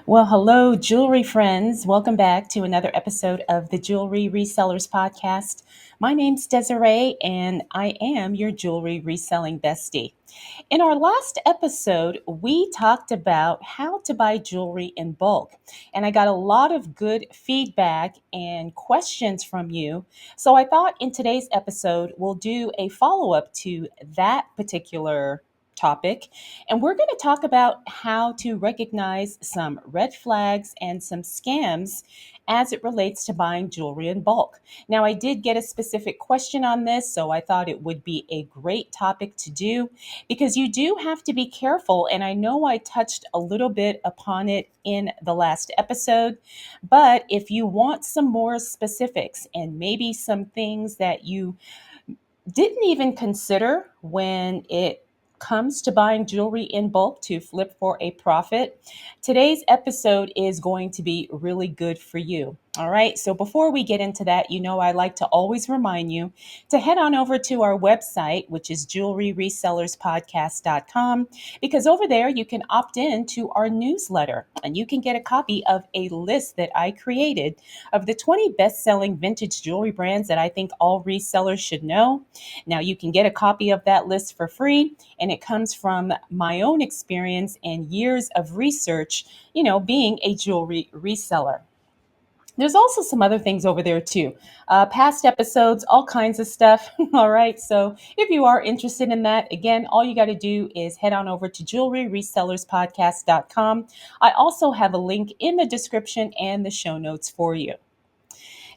Well, hello, jewelry friends. Welcome back to another episode of the Jewelry Resellers Podcast. My name's Desiree, and I am your jewelry reselling bestie. In our last episode, we talked about how to buy jewelry in bulk, and I got a lot of good feedback and questions from you. So I thought in today's episode, we'll do a follow up to that particular topic. And we're going to talk about how to recognize some red flags and some scams as it relates to buying jewelry in bulk. Now, I did get a specific question on this, so I thought it would be a great topic to do because you do have to be careful. And I know I touched a little bit upon it in the last episode, but if you want some more specifics and maybe some things that you didn't even consider when it comes to buying jewelry in bulk to flip for a profit, today's episode is going to be really good for you. All right. So before we get into that, I like to always remind you to head on over to our website, which is jewelryresellerspodcast.com, because over there you can opt in to our newsletter and you can get a copy of a list that I created of the 20 best selling vintage jewelry brands that I think all resellers should know. Now, you can get a copy of that list for free, and it comes from my own experience and years of research, being a jewelry reseller. There's also some other things over there too. Past episodes, all kinds of stuff. All right. So if you are interested in that, again, all you got to do is head on over to jewelryresellerspodcast.com. I also have a link in the description and the show notes for you.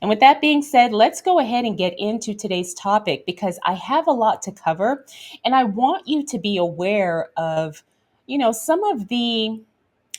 And with that being said, let's go ahead and get into today's topic because I have a lot to cover and I want you to be aware of, some of the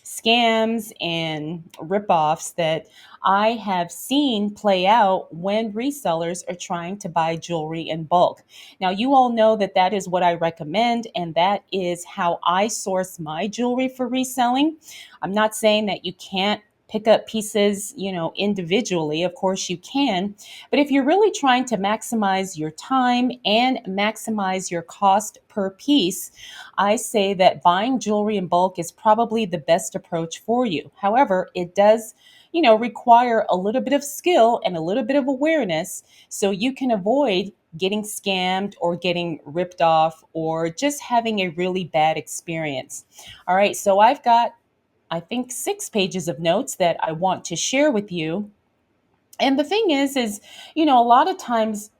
scams and ripoffs that I have seen play out when resellers are trying to buy jewelry in bulk. Now, you all know that that is what I recommend, and that is how I source my jewelry for reselling. I'm not saying that you can't pick up pieces, individually. Of course you can. But if you're really trying to maximize your time and maximize your cost per piece, I say that buying jewelry in bulk is probably the best approach for you. However, it does, require a little bit of skill and a little bit of awareness so you can avoid getting scammed or getting ripped off or just having a really bad experience. All right, so I've got I think 6 pages of notes that I want to share with you. And the thing is, a lot of times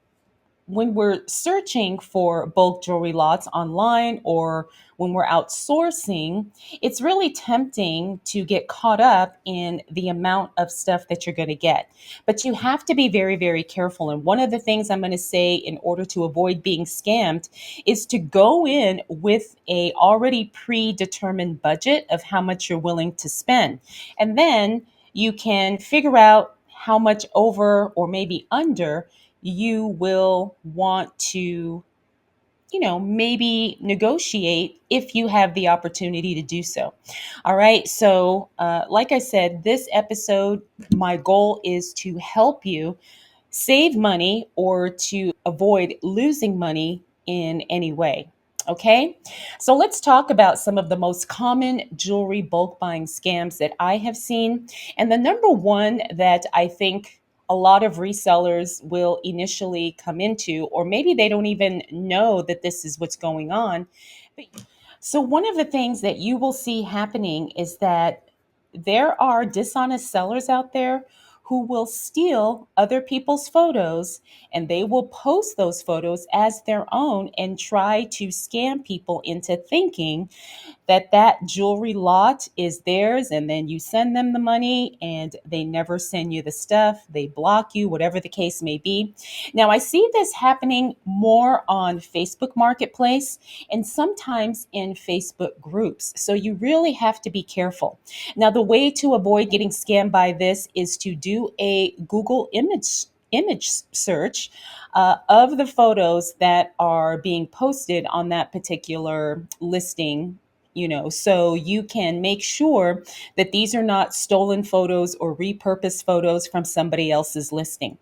when we're searching for bulk jewelry lots online or when we're outsourcing, it's really tempting to get caught up in the amount of stuff that you're going to get. But you have to be very, very careful. And one of the things I'm going to say in order to avoid being scammed is to go in with a already predetermined budget of how much you're willing to spend. And then you can figure out how much over or maybe under you will want to, maybe negotiate if you have the opportunity to do so. All right. So, like I said, this episode, my goal is to help you save money or to avoid losing money in any way. Okay, so let's talk about some of the most common jewelry bulk buying scams that I have seen. And the number one that I think a lot of resellers will initially come into, or maybe they don't even know that this is what's going on. So, one of the things that you will see happening is that there are dishonest sellers out there who will steal other people's photos and they will post those photos as their own and try to scam people into thinking that jewelry lot is theirs, and then you send them the money and they never send you the stuff, they block you, whatever the case may be. Now, I see this happening more on Facebook Marketplace and sometimes in Facebook groups, so you really have to be careful. Now, the way to avoid getting scammed by this is to do a Google image search of the photos that are being posted on that particular listing so you can make sure that these are not stolen photos or repurposed photos from somebody else's listing.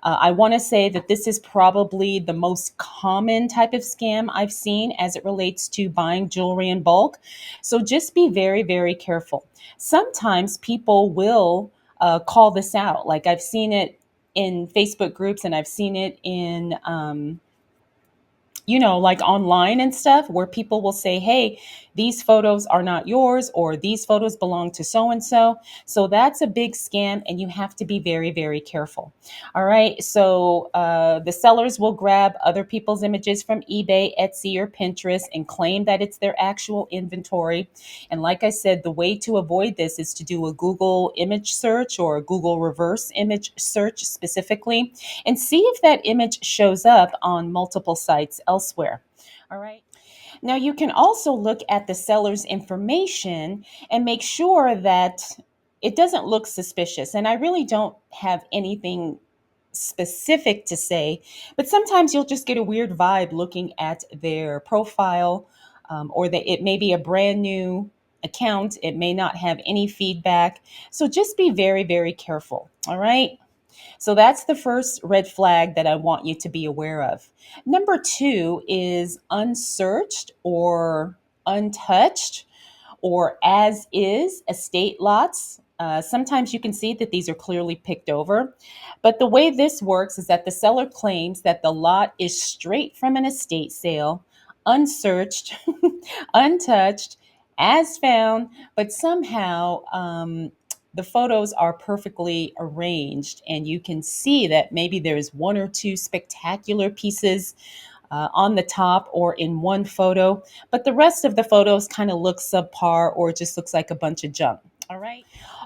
I want to say that this is probably the most common type of scam I've seen as it relates to buying jewelry in bulk. So just be very, very careful. Sometimes people will call this out. Like I've seen it in Facebook groups, and I've seen it in like online and stuff, where people will say, hey, these photos are not yours, or these photos belong to so and so. So that's a big scam, and you have to be very, very careful. All right. So the sellers will grab other people's images from eBay, Etsy, or Pinterest and claim that it's their actual inventory. And like I said, the way to avoid this is to do a Google image search or a Google reverse image search specifically, and see if that image shows up on multiple sites elsewhere. All right. Now, you can also look at the seller's information and make sure that it doesn't look suspicious. And I really don't have anything specific to say, but sometimes you'll just get a weird vibe looking at their profile, or that it may be a brand new account. It may not have any feedback. So just be very, very careful. All right. So that's the first red flag that I want you to be aware of. Number two is unsearched or untouched or as is estate lots. Sometimes you can see that these are clearly picked over. But the way this works is that the seller claims that the lot is straight from an estate sale, unsearched, untouched, as found, but somehow the photos are perfectly arranged, and you can see that maybe there's one or two spectacular pieces on the top or in one photo, but the rest of the photos kind of look subpar or just looks like a bunch of junk. All right.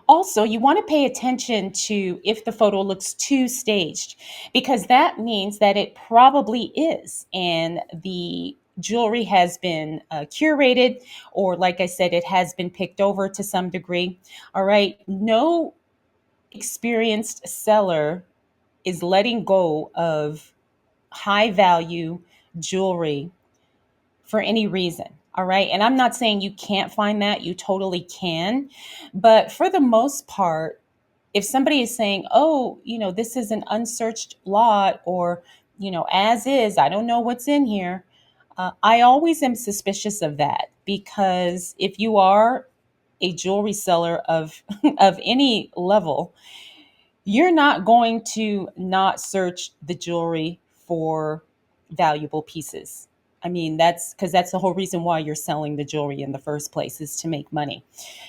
Also, you want to pay attention to if the photo looks too staged, because that means that it probably is. And the jewelry has been curated, or like I said, it has been picked over to some degree. All right. No experienced seller is letting go of high value jewelry for any reason. All right. And I'm not saying you can't find that, you totally can. But for the most part, if somebody is saying, oh, this is an unsearched lot, or, as is, I don't know what's in here, I always am suspicious of that, because if you are a jewelry seller of of any level, you're not going to not search the jewelry for valuable pieces. I mean, that's because that's the whole reason why you're selling the jewelry in the first place, is to make money.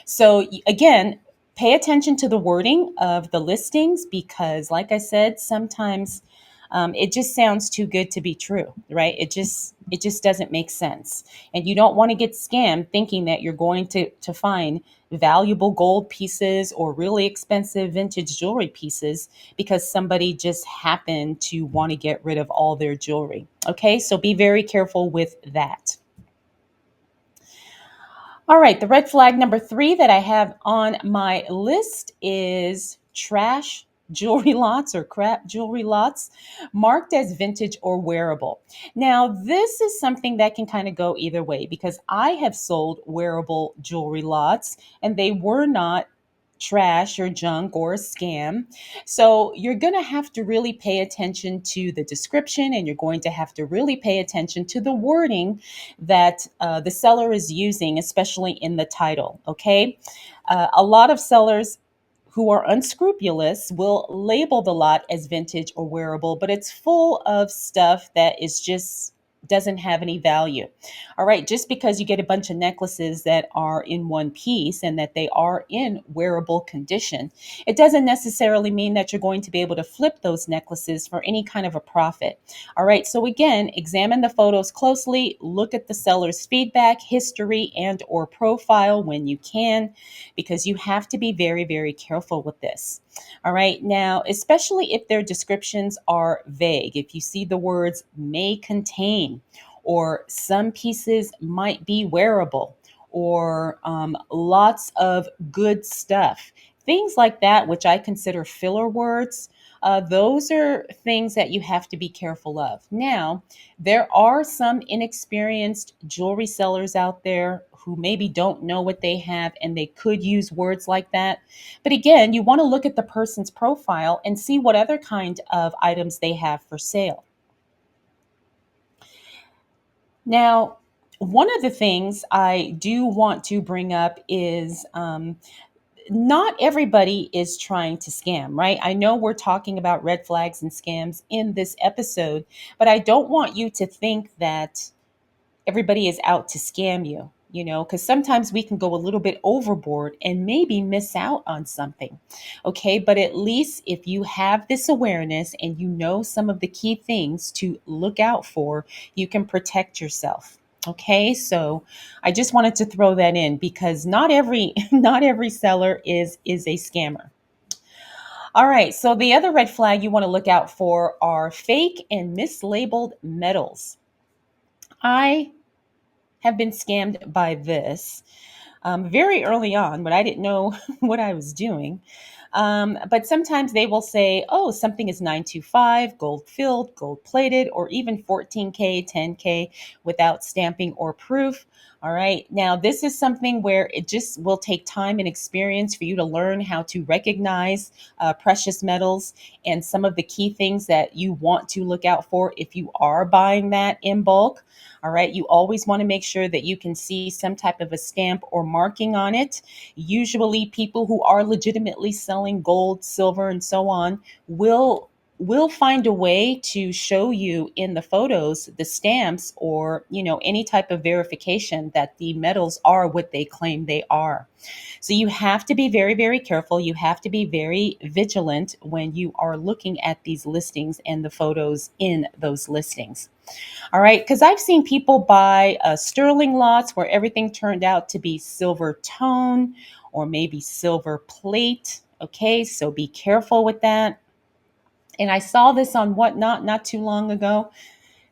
So, again, pay attention to the wording of the listings, because, like I said, sometimes it just sounds too good to be true, right? It just doesn't make sense, and you don't want to get scammed thinking that you're going to find valuable gold pieces or really expensive vintage jewelry pieces because somebody just happened to want to get rid of all their jewelry. Okay, so be very careful with that. All right, the red flag number three that I have on my list is trash jewelry lots or crap jewelry lots marked as vintage or wearable. Now, this is something that can kind of go either way, because I have sold wearable jewelry lots and they were not trash or junk or a scam. So you're going to have to really pay attention to the description, and you're going to have to really pay attention to the wording that the seller is using, especially in the title. Okay. A lot of sellers who are unscrupulous will label the lot as vintage or wearable, but it's full of stuff that is just doesn't have any value. All right, just because you get a bunch of necklaces that are in one piece and that they are in wearable condition, it doesn't necessarily mean that you're going to be able to flip those necklaces for any kind of a profit. All right, so again, examine the photos closely, look at the seller's feedback, history, and or profile when you can, because you have to be very, very careful with this. All right, now, especially if their descriptions are vague, if you see the words may contain, or some pieces might be wearable, or lots of good stuff, things like that, which I consider filler words. Those are things that you have to be careful of. Now, there are some inexperienced jewelry sellers out there who maybe don't know what they have and they could use words like that. But again, you want to look at the person's profile and see what other kind of items they have for sale. Now, one of the things I do want to bring up is not everybody is trying to scam, right? I know we're talking about red flags and scams in this episode, but I don't want you to think that everybody is out to scam you, because sometimes we can go a little bit overboard and maybe miss out on something. Okay, but at least if you have this awareness and you know some of the key things to look out for, you can protect yourself. Okay, so I just wanted to throw that in because not every not every seller is a scammer. All right, so the other red flag you want to look out for are fake and mislabeled metals. I have been scammed by this very early on when I didn't know what I was doing. But sometimes they will say, oh, something is 925, gold filled, gold plated, or even 14K, 10K without stamping or proof. All right. Now, this is something where it just will take time and experience for you to learn how to recognize precious metals and some of the key things that you want to look out for if you are buying that in bulk. All right. You always want to make sure that you can see some type of a stamp or marking on it. Usually people who are legitimately selling gold, silver, and so on will find a way to show you in the photos the stamps or any type of verification that the metals are what they claim they are. So you have to be very, very careful. You have to be very vigilant when you are looking at these listings and the photos in those listings. All right, because I've seen people buy sterling lots where everything turned out to be silver tone or maybe silver plate. Okay, so be careful with that. And I saw this on Whatnot not too long ago.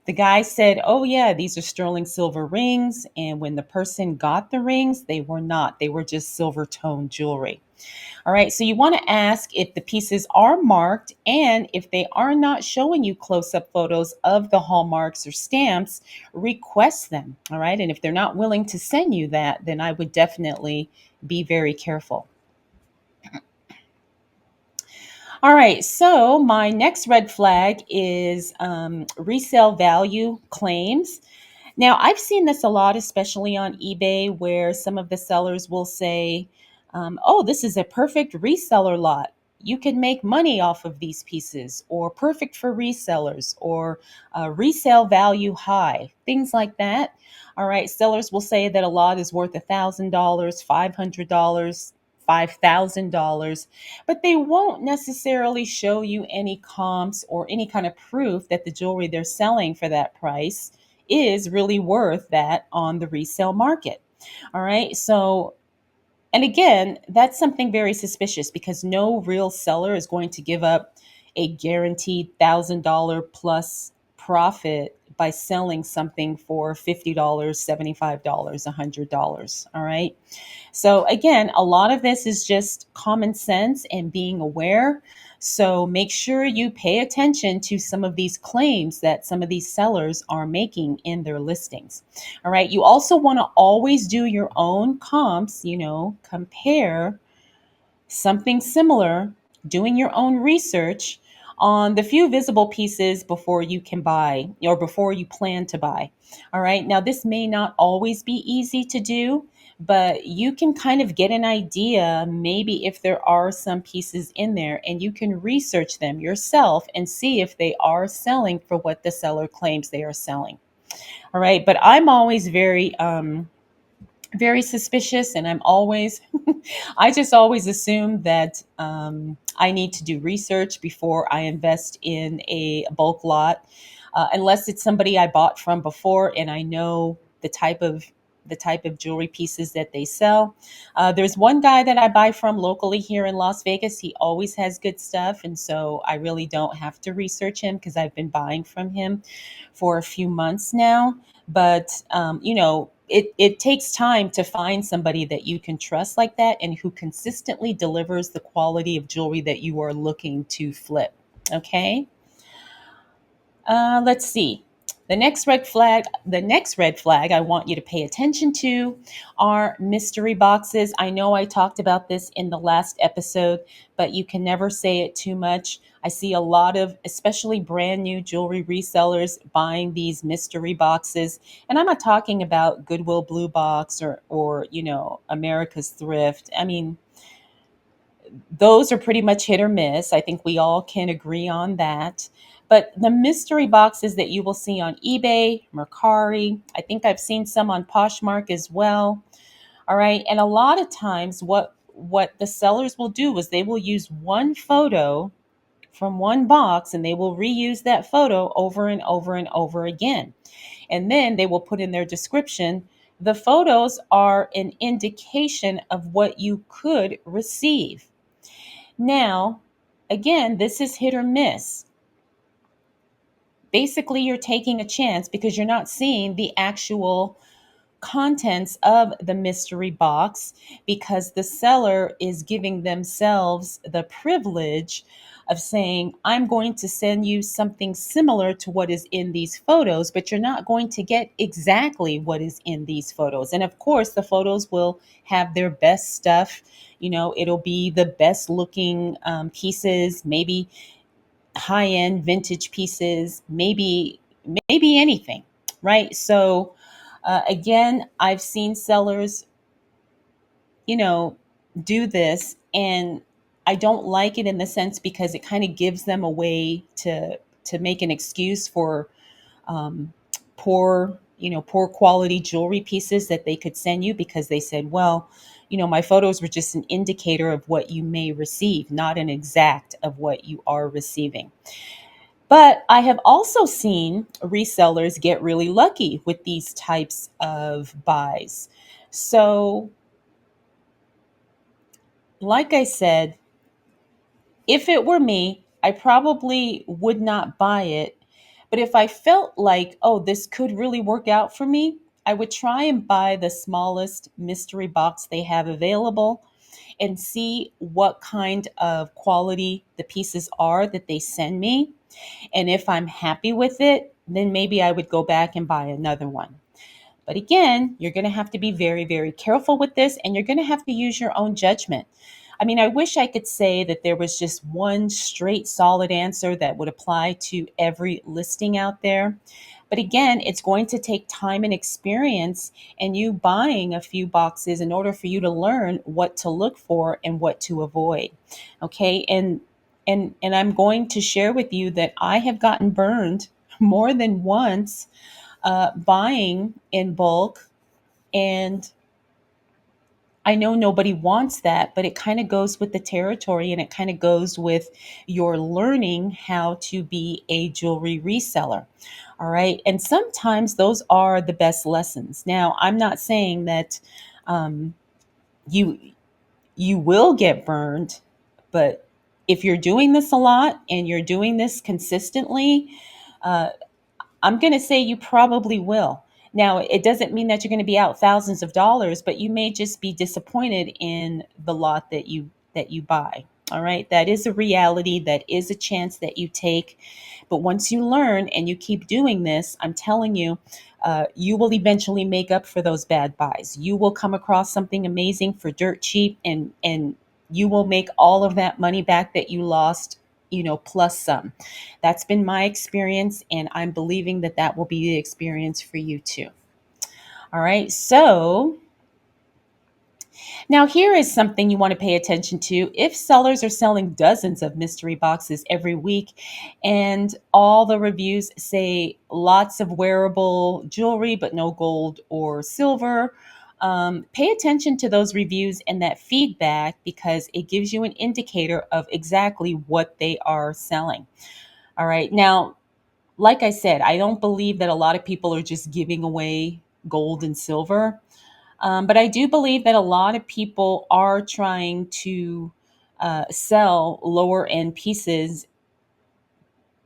The guy said, oh, yeah, these are sterling silver rings. And when the person got the rings, they were not. They were just silver tone jewelry. All right, so you want to ask if the pieces are marked, and if they are not showing you close-up photos of the hallmarks or stamps, request them. All right, and if they're not willing to send you that, then I would definitely be very careful. All right, so my next red flag is resale value claims. Now, I've seen this a lot, especially on eBay, where some of the sellers will say, oh, this is a perfect reseller lot. You can make money off of these pieces, or perfect for resellers, or resale value high, things like that. All right, sellers will say that a lot is worth $1,000, $500, $5,000, but they won't necessarily show you any comps or any kind of proof that the jewelry they're selling for that price is really worth that on the resale market. All right. So, and again, that's something very suspicious because no real seller is going to give up a guaranteed $1,000 plus profit by selling something for $50, $75, $100. All right. So, again, a lot of this is just common sense and being aware. So, make sure you pay attention to some of these claims that some of these sellers are making in their listings. All right. You also want to always do your own comps, compare something similar, doing your own research on the few visible pieces before you can buy or before you plan to buy. All right. Now, this may not always be easy to do, but you can kind of get an idea maybe if there are some pieces in there, and you can research them yourself and see if they are selling for what the seller claims they are selling. All right. But I'm always very suspicious, and I'm always I just always assume that I need to do research before I invest in a bulk lot, unless it's somebody I bought from before and I know the type of jewelry pieces that they sell. There's one guy that I buy from locally here in Las Vegas. He always has good stuff, and so I really don't have to research him because I've been buying from him for a few months now. But it takes time to find somebody that you can trust like that and who consistently delivers the quality of jewelry that you are looking to flip. Okay. Let's see. The next red flag I want you to pay attention to are mystery boxes. I know I talked about this in the last episode, but you can never say it too much. I see a lot of, especially brand new jewelry resellers, buying these mystery boxes. And I'm not talking about Goodwill Blue Box or America's Thrift. I mean, those are pretty much hit or miss. I think we all can agree on that. But the mystery boxes that you will see on eBay, Mercari, I think I've seen some on Poshmark as well. All right. And a lot of times what the sellers will do is they will use one photo from one box and they will reuse that photo over and over and over again. And then they will put in their description, the photos are an indication of what you could receive. Now, again, this is hit or miss. Basically, you're taking a chance because you're not seeing the actual contents of the mystery box because the seller is giving themselves the privilege of saying, I'm going to send you something similar to what is in these photos, but you're not going to get exactly what is in these photos. And of course, the photos will have their best stuff. It'll be the best looking pieces, maybe high end vintage pieces, maybe anything, right? So, again, I've seen sellers, you know, do this, and I don't like it in the sense because it kind of gives them a way to make an excuse for um, poor quality jewelry pieces that they could send you because they said, well, my photos were just an indicator of what you may receive, not an exact of what you are receiving. But I have also seen resellers get really lucky with these types of buys. So, like I said, if it were me, I probably would not buy it. But if I felt like, oh, this could really work out for me, I would try and buy the smallest mystery box they have available and see what kind of quality the pieces are that they send me. And if I'm happy with it, then maybe I would go back and buy another one. But again, you're going to have to be very, very careful with this and you're going to have to use your own judgment. I mean, I wish I could say that there was just one straight, solid answer that would apply to every listing out there. But again, it's going to take time and experience and you buying a few boxes in order for you to learn what to look for and what to avoid. Okay. And I'm going to share with you that I have gotten burned more than once buying in bulk. And I know nobody wants that, but it kind of goes with the territory and it kind of goes with your learning how to be a jewelry reseller. All right. And sometimes those are the best lessons. Now, I'm not saying that um, you you will get burned, but if you're doing this a lot and you're doing this consistently, uh, I'm going to say you probably will. Now, it doesn't mean that you're going to be out thousands of dollars, but you may just be disappointed in the lot that you buy. All right, that is a reality. That is a chance that you take. But once you learn and you keep doing this, I'm telling you, you will eventually make up for those bad buys. You will come across something amazing for dirt cheap, and you will make all of that money back that you lost, plus some. That's been my experience, and I'm believing that that will be the experience for you too. All right. So now here is something you want to pay attention to. If sellers are selling dozens of mystery boxes every week and all the reviews say lots of wearable jewelry, but no gold or silver, pay attention to those reviews and that feedback because it gives you an indicator of exactly what they are selling. All right. Now, like I said, I don't believe that a lot of people are just giving away gold and silver. But I do believe that a lot of people are trying to sell lower end pieces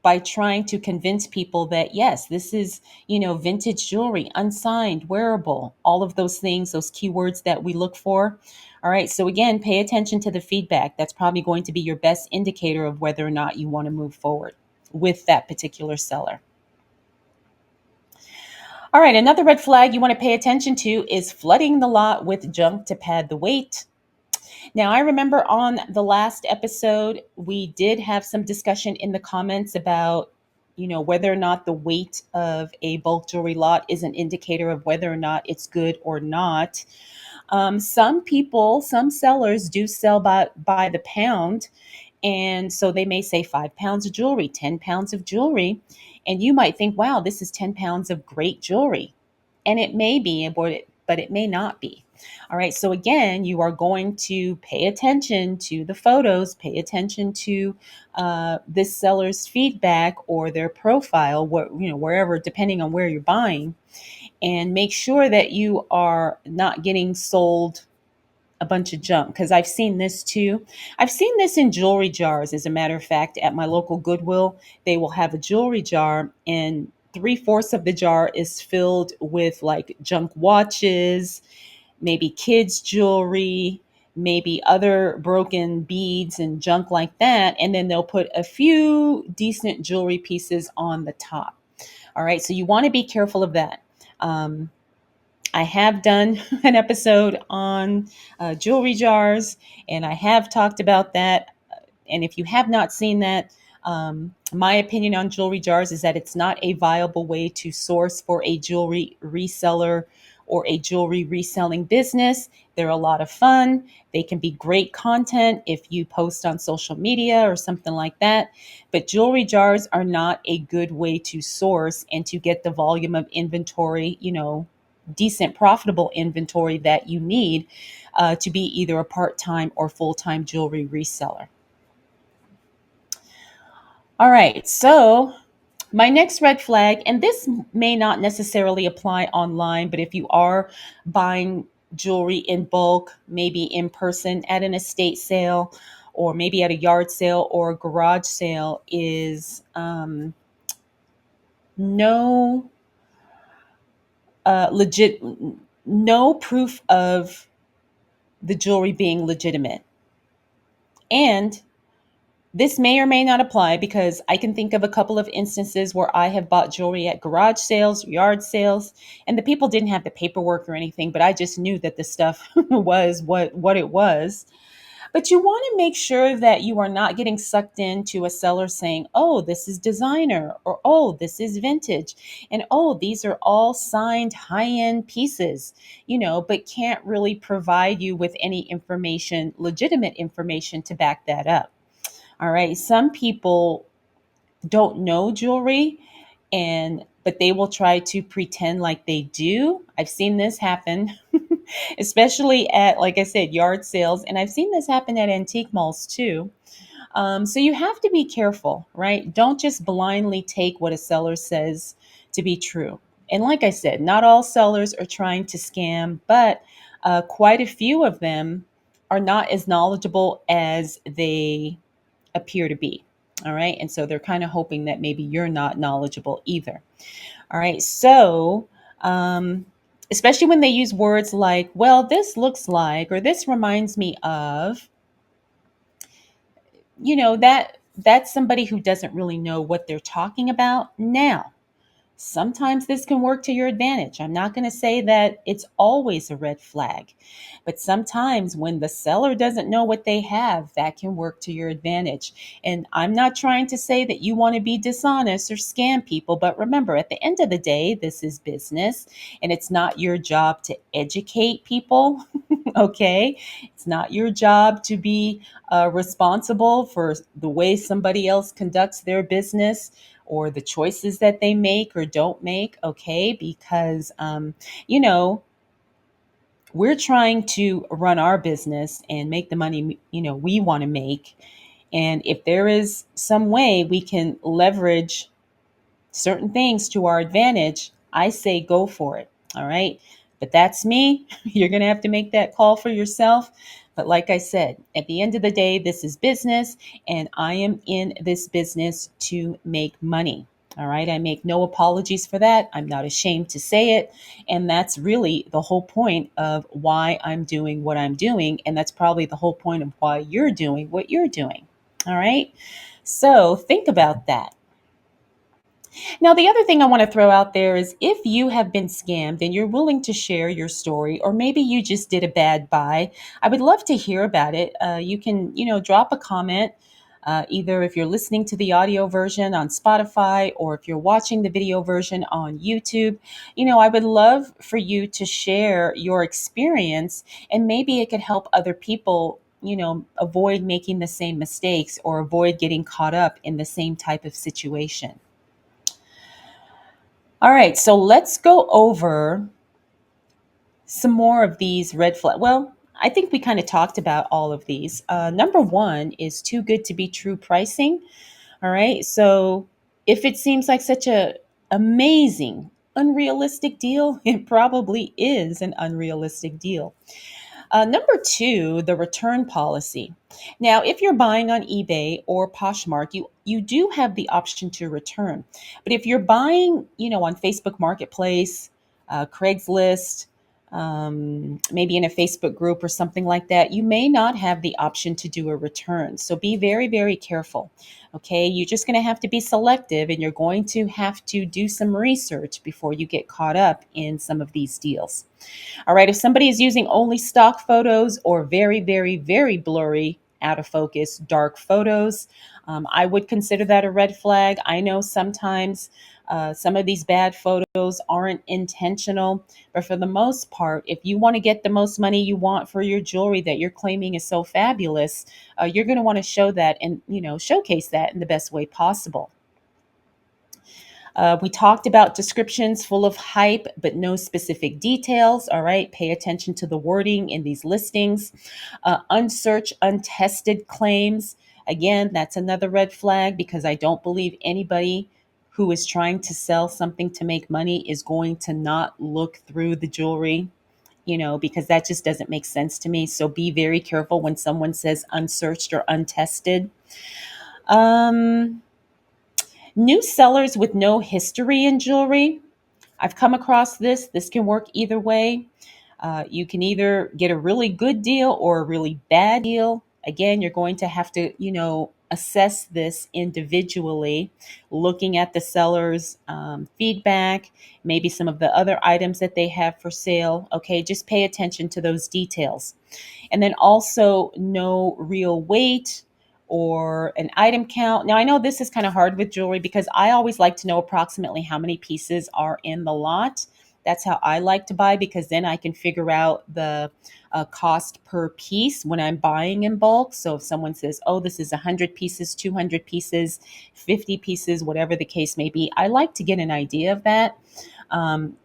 by trying to convince people that yes, this is, vintage jewelry, unsigned, wearable, all of those things, those keywords that we look for. All right. So again, pay attention to the feedback. That's probably going to be your best indicator of whether or not you want to move forward with that particular seller. All right, another red flag you want to pay attention to is flooding the lot with junk to pad the weight. Now, I remember on the last episode, we did have some discussion in the comments about, whether or not the weight of a bulk jewelry lot is an indicator of whether or not it's good or not. Some people, some sellers do sell by the pound. And so they may say 5 pounds of jewelry, 10 pounds of jewelry. And you might think, wow, this is 10 pounds of great jewelry. And it may be, but it may not be. All right. So again, you are going to pay attention to the photos, pay attention to this seller's feedback or their profile, wherever, depending on where you're buying, and make sure that you are not getting sold a bunch of junk, because I've seen this too. I've seen this in jewelry jars. As a matter of fact, at my local Goodwill, they will have a jewelry jar, and three-fourths of the jar is filled with like junk watches, maybe kids' jewelry, maybe other broken beads and junk like that. And then they'll put a few decent jewelry pieces on the top. All right, so you want to be careful of that. I have done an episode on jewelry jars, and I have talked about that. And if you have not seen that, my opinion on jewelry jars is that it's not a viable way to source for a jewelry reseller or a jewelry reselling business. They're a lot of fun. They can be great content if you post on social media or something like that. But jewelry jars are not a good way to source and to get the volume of inventory, decent profitable inventory that you need to be either a part-time or full-time jewelry reseller. All right, so my next red flag, and this may not necessarily apply online, but if you are buying jewelry in bulk, maybe in person at an estate sale, or maybe at a yard sale or a garage sale, is no legit, no proof of the jewelry being legitimate. And this may or may not apply, because I can think of a couple of instances where I have bought jewelry at garage sales, yard sales, and the people didn't have the paperwork or anything, but I just knew that the stuff was what it was. But you want to make sure that you are not getting sucked into a seller saying, oh, this is designer, or oh, this is vintage, and oh, these are all signed high-end pieces, but can't really provide you with any information, legitimate information to back that up. All right. Some people don't know jewelry, but they will try to pretend like they do. I've seen this happen, especially at, like I said, yard sales. And I've seen this happen at antique malls too. So you have to be careful, right? Don't just blindly take what a seller says to be true. And like I said, not all sellers are trying to scam, but quite a few of them are not as knowledgeable as they appear to be. All right. And so they're kind of hoping that maybe you're not knowledgeable either. All right. So, especially when they use words like, well, this looks like, or this reminds me of, that's somebody who doesn't really know what they're talking about. Now, sometimes this can work to your advantage. I'm not going to say that it's always a red flag, but sometimes when the seller doesn't know what they have, that can work to your advantage. And I'm not trying to say that you want to be dishonest or scam people, but remember, at the end of the day, this is business, and it's not your job to educate people. Okay. It's not your job to be responsible for the way somebody else conducts their business or the choices that they make or don't make. Okay. Because, we're trying to run our business and make the money, we want to make. And if there is some way we can leverage certain things to our advantage, I say go for it. All right. But that's me. You're going to have to make that call for yourself. But like I said, at the end of the day, this is business, and I am in this business to make money. All right. I make no apologies for that. I'm not ashamed to say it. And that's really the whole point of why I'm doing what I'm doing. And that's probably the whole point of why you're doing what you're doing. All right. So think about that. Now, the other thing I want to throw out there is if you have been scammed and you're willing to share your story, or maybe you just did a bad buy, I would love to hear about it. You can, drop a comment. Either if you're listening to the audio version on Spotify or if you're watching the video version on YouTube, I would love for you to share your experience, and maybe it could help other people, avoid making the same mistakes or avoid getting caught up in the same type of situation. All right, so let's go over some more of these red flag. Well, I think we kind of talked about all of these. Number one is too good to be true pricing. All right, so if it seems like such a amazing, unrealistic deal, it probably is an unrealistic deal. Number two, the return policy. Now, if you're buying on eBay or Poshmark, you do have the option to return. But if you're buying, on Facebook Marketplace, Craigslist, maybe in a Facebook group or something like that, you may not have the option to do a return. So be very, very careful. Okay, you're just going to have to be selective, and you're going to have to do some research before you get caught up in some of these deals. All right, if somebody is using only stock photos or very, very, very blurry, out of focus, dark photos, I would consider that a red flag. I know sometimes some of these bad photos aren't intentional, but for the most part, if you want to get the most money you want for your jewelry that you're claiming is so fabulous, you're going to want to show that and showcase that in the best way possible. We talked about descriptions full of hype, but no specific details. All right, pay attention to the wording in these listings. Unsearched, untested claims. Again, that's another red flag because I don't believe anybody who is trying to sell something to make money is going to not look through the jewelry, because that just doesn't make sense to me. So be very careful when someone says unsearched or untested. Um, New sellers with no history in jewelry. I've come across this. This can work either way. You can either get a really good deal or a really bad deal. Again, you're going to have to, assess this individually, looking at the seller's feedback, maybe some of the other items that they have for sale. Okay, just pay attention to those details. And then also know real weight or an item count. Now, I know this is kind of hard with jewelry because I always like to know approximately how many pieces are in the lot. That's how I like to buy, because then I can figure out the cost per piece when I'm buying in bulk. So if someone says, oh, this is 100 pieces, 200 pieces, 50 pieces, whatever the case may be, I like to get an idea of that. Um,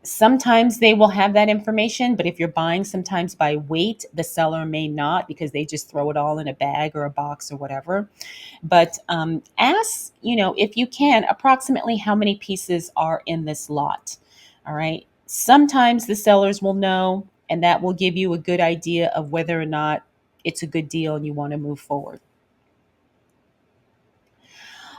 Sometimes they will have that information, but if you're buying sometimes by weight, the seller may not, because they just throw it all in a bag or a box or whatever. But ask, if you can, approximately how many pieces are in this lot. All right. Sometimes the sellers will know, and that will give you a good idea of whether or not it's a good deal and you want to move forward.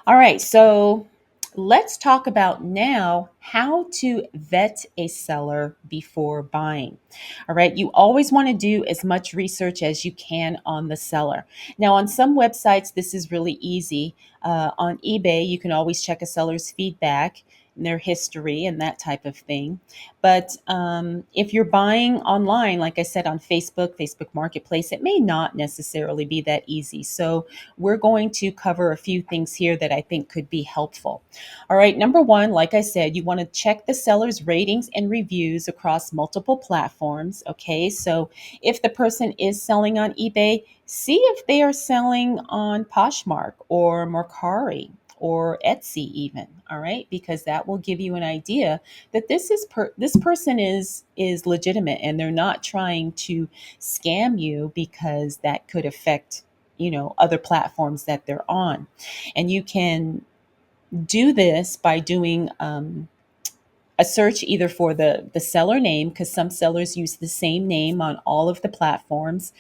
All right, so let's talk about now how to vet a seller before buying. All right, you always want to do as much research as you can on the seller. Now, on some websites, this is really easy. On eBay, you can always check a seller's feedback and their history and that type of thing. But if you're buying online, like I said, on Facebook Marketplace, it may not necessarily be that easy. So we're going to cover a few things here that I think could be helpful. All right, number one, like I said, you want to check the seller's ratings and reviews across multiple platforms. Okay, so if the person is selling on eBay, see if they are selling on Poshmark or Mercari or Etsy even. All right, because that will give you an idea that this person is legitimate and they're not trying to scam you, because that could affect other platforms that they're on. And you can do this by doing a search either for the seller name, because some sellers use the same name on all of the platforms,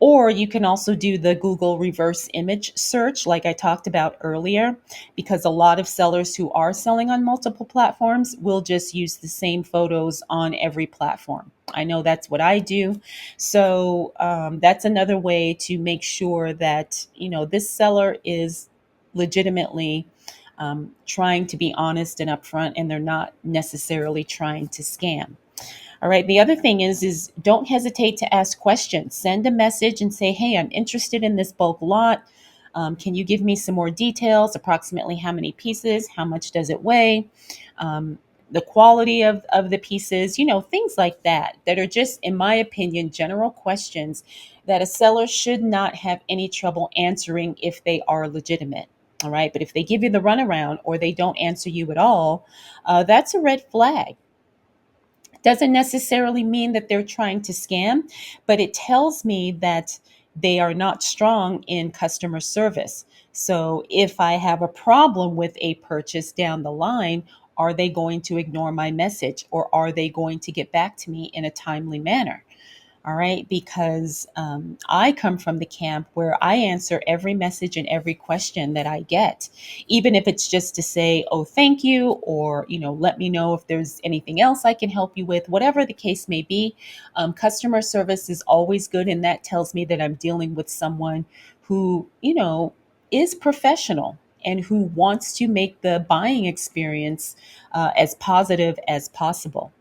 or you can also do the Google reverse image search, like I talked about earlier, because a lot of sellers who are selling on multiple platforms will just use the same photos on every platform. I know that's what I do. So that's another way to make sure that, this seller is legitimately trying to be honest and upfront, and they're not necessarily trying to scam. All right. The other thing is don't hesitate to ask questions. Send a message and say, "Hey, I'm interested in this bulk lot. Can you give me some more details? Approximately how many pieces? How much does it weigh? Um, the quality of the pieces, things like that, that are just, in my opinion, general questions that a seller should not have any trouble answering if they are legitimate. All right. But if they give you the runaround or they don't answer you at all, that's a red flag. Doesn't necessarily mean that they're trying to scam, but it tells me that they are not strong in customer service. So if I have a problem with a purchase down the line, are they going to ignore my message, or are they going to get back to me in a timely manner? All right, because I come from the camp where I answer every message and every question that I get, even if it's just to say, "Oh, thank you," or let me know if there's anything else I can help you with, whatever the case may be. Customer service is always good, and that tells me that I'm dealing with someone who is professional and who wants to make the buying experience as positive as possible.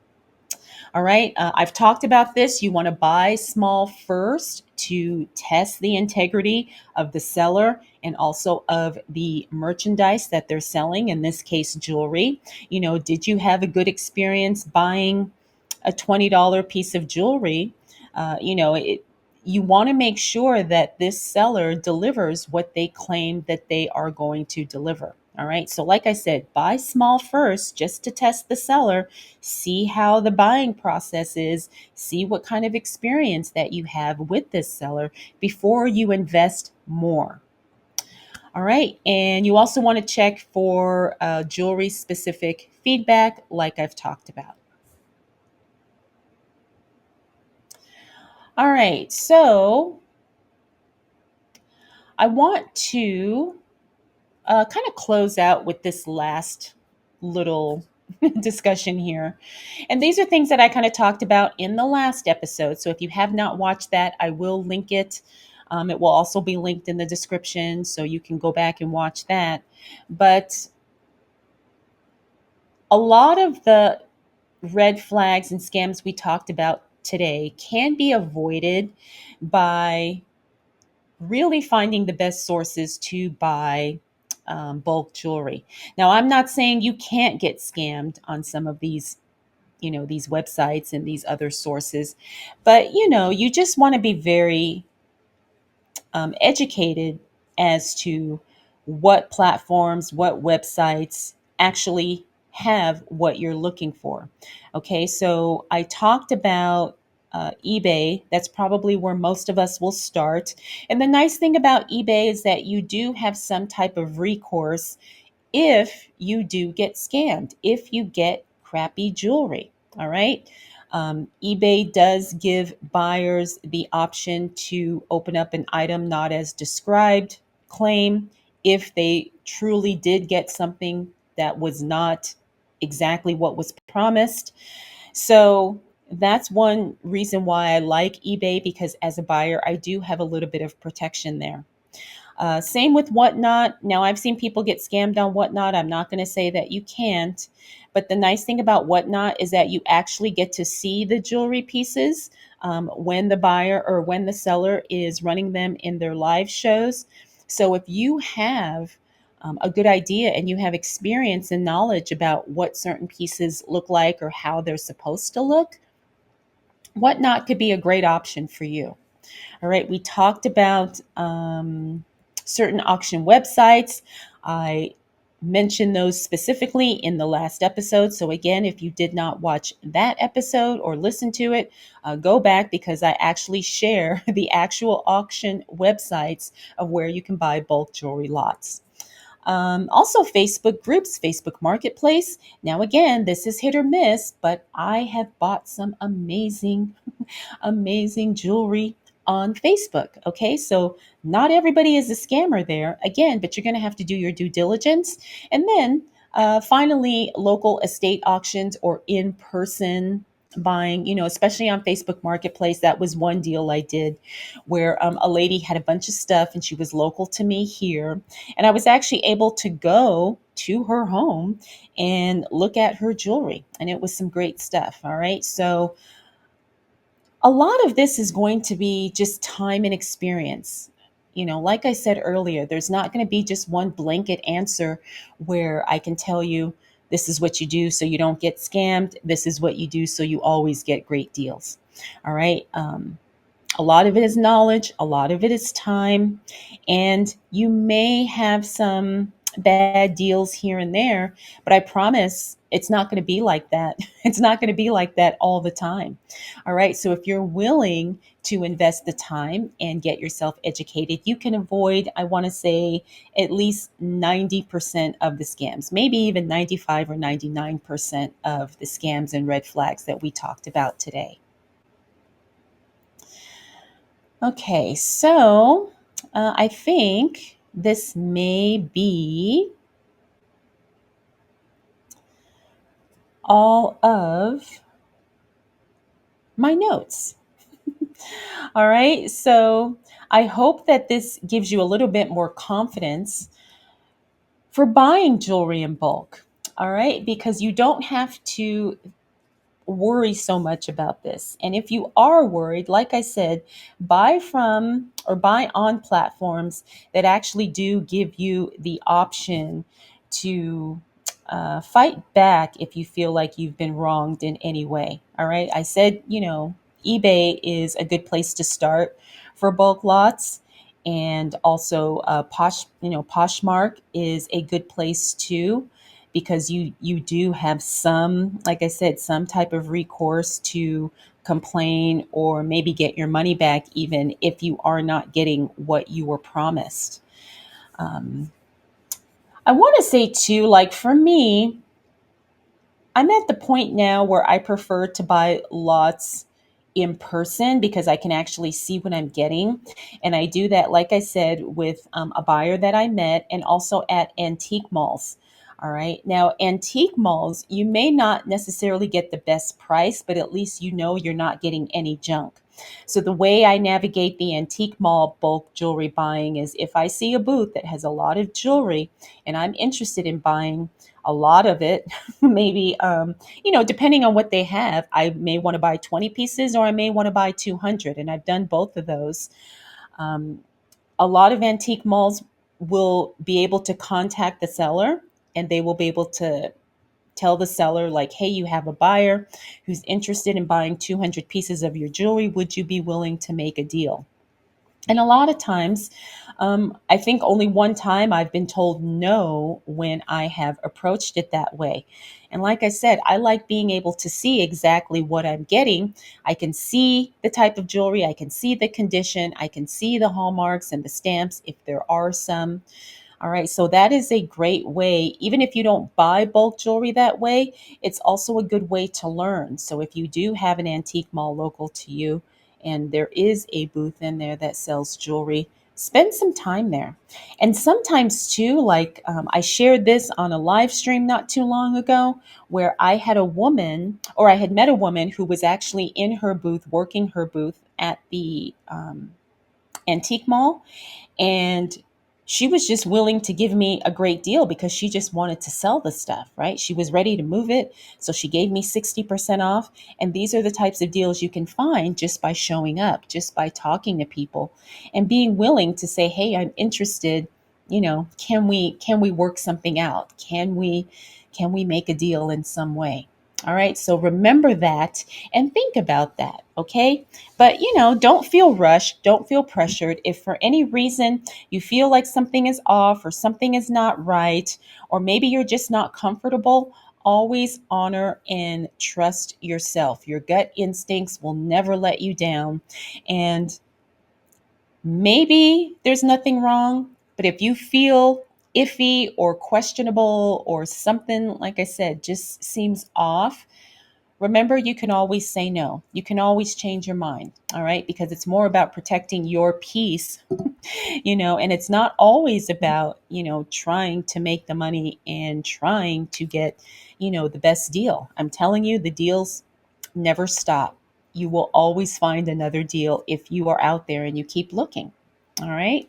All right. I've talked about this. You want to buy small first to test the integrity of the seller and also of the merchandise that they're selling, in this case, jewelry. Did you have a good experience buying a $20 piece of jewelry? You want to make sure that this seller delivers what they claim that they are going to deliver. All right. So, like I said, buy small first just to test the seller, see how the buying process is, see what kind of experience that you have with this seller before you invest more. All right. And you also want to check for jewelry specific feedback, like I've talked about. All right. So, I want to kind of close out with this last little discussion here. And these are things that I kind of talked about in the last episode. So if you have not watched that, I will link it. It will also be linked in the description, so you can go back and watch that. But a lot of the red flags and scams we talked about today can be avoided by really finding the best sources to buy bulk jewelry. Now, I'm not saying you can't get scammed on some of these websites and these other sources, but you just want to be very educated as to what platforms, what websites actually have what you're looking for. Okay, so I talked about eBay. That's probably where most of us will start. And the nice thing about eBay is that you do have some type of recourse if you do get scammed, if you get crappy jewelry. All right. eBay does give buyers the option to open up an item not as described claim if they truly did get something that was not exactly what was promised. So that's one reason why I like eBay, because as a buyer, I do have a little bit of protection there. Same with Whatnot. Now, I've seen people get scammed on Whatnot. I'm not going to say that you can't, but the nice thing about Whatnot is that you actually get to see the jewelry pieces when the buyer or when the seller is running them in their live shows. So if you have a good idea and you have experience and knowledge about what certain pieces look like or how they're supposed to look, Whatnot could be a great option for you. All right, we talked about certain auction websites. I mentioned those specifically in the last episode. So, again, if you did not watch that episode or listen to it, go back, because I actually share the actual auction websites of where you can buy bulk jewelry lots. Also, Facebook groups, Facebook Marketplace. Now, again, this is hit or miss, but I have bought some amazing jewelry on Facebook. Okay, so not everybody is a scammer there, again, but you're going to have to do your due diligence. And then finally, local estate auctions or in person buying, especially on Facebook Marketplace. That was one deal I did where a lady had a bunch of stuff and she was local to me here. And I was actually able to go to her home and look at her jewelry. And it was some great stuff. All right. So a lot of this is going to be just time and experience. Like I said earlier, there's not going to be just one blanket answer where I can tell you this is what you do so you don't get scammed. This is what you do so you always get great deals. All right. A lot of it is knowledge, a lot of it is time, and you may have some bad deals here and there, but I promise it's not going to be like that. It's not going to be like that all the time. All right. So if you're willing to invest the time and get yourself educated, you can avoid, I want to say, at least 90% of the scams, maybe even 95 or 99% of the scams and red flags that we talked about today. Okay, so I think this may be all of my notes. All right, so I hope that this gives you a little bit more confidence for buying jewelry in bulk. All right, because you don't have to worry so much about this. And if you are worried, like I said, buy from or buy on platforms that actually do give you the option to fight back if you feel like you've been wronged in any way. All right. I said, eBay is a good place to start for bulk lots. And also, Poshmark is a good place too, because you do have some, like I said, some type of recourse to complain or maybe get your money back, even if you are not getting what you were promised. Um, I want to say too, like for me, I'm at the point now where I prefer to buy lots in person because I can actually see what I'm getting. And I do that, like I said, with a buyer that I met and also at antique malls. All right. Now, antique malls, you may not necessarily get the best price, but at least you know you're not getting any junk. So, the way I navigate the antique mall bulk jewelry buying is if I see a booth that has a lot of jewelry and I'm interested in buying a lot of it, maybe depending on what they have, I may want to buy 20 pieces or I may want to buy 200, and I've done both of those. um, a lot of antique malls will be able to contact the seller, and they will be able to tell the seller, like, hey, you have a buyer who's interested in buying 200 pieces of your jewelry, would you be willing to make a deal? And a lot of times, I think only one time I've been told no when I have approached it that way. And like I said, I like being able to see exactly what I'm getting. I can see the type of jewelry, I can see the condition, I can see the hallmarks and the stamps if there are some. All right, so that is a great way. Even if you don't buy bulk jewelry that way, it's also a good way to learn. So if you do have an antique mall local to you and there is a booth in there that sells jewelry, spend some time there. And sometimes too, like I shared this on a live stream not too long ago, where I had a woman, or I had met a woman who was actually in her booth, working her booth at the antique mall, and she was just willing to give me a great deal because she just wanted to sell the stuff, right? She was ready to move it. So she gave me 60% off. And these are the types of deals you can find just by showing up, just by talking to people and being willing to say, hey, I'm interested. Can we work something out? Can we make a deal in some way? All right. So remember that and think about that. Okay. But, don't feel rushed. Don't feel pressured. If for any reason you feel like something is off or something is not right, or maybe you're just not comfortable, always honor and trust yourself. Your gut instincts will never let you down. And maybe there's nothing wrong, but if you feel iffy or questionable or something, like I said, just seems off, remember, you can always say no. You can always change your mind. All right. Because it's more about protecting your peace, and it's not always about, trying to make the money and trying to get, the best deal. I'm telling you, the deals Never stop. You will always find another deal if you are out there and you keep looking. All right.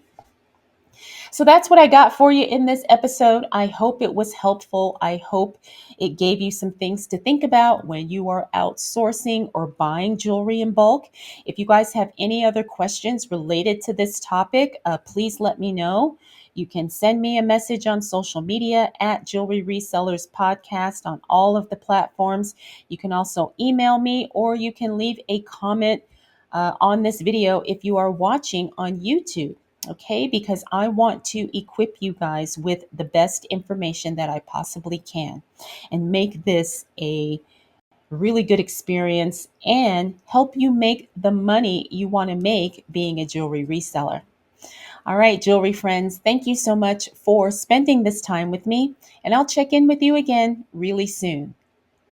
So that's what I got for you in this episode. I hope it was helpful. I hope it gave you some things to think about when you are outsourcing or buying jewelry in bulk. If you guys have any other questions related to this topic, please let me know. You can send me a message on social media at Jewelry Resellers Podcast on all of the platforms. You can also email me, or you can leave a comment on this video if you are watching on YouTube. Okay, because I want to equip you guys with the best information that I possibly can and make this a really good experience and help you make the money you want to make being a jewelry reseller. All right, jewelry friends, thank you so much for spending this time with me, and I'll check in with you again really soon.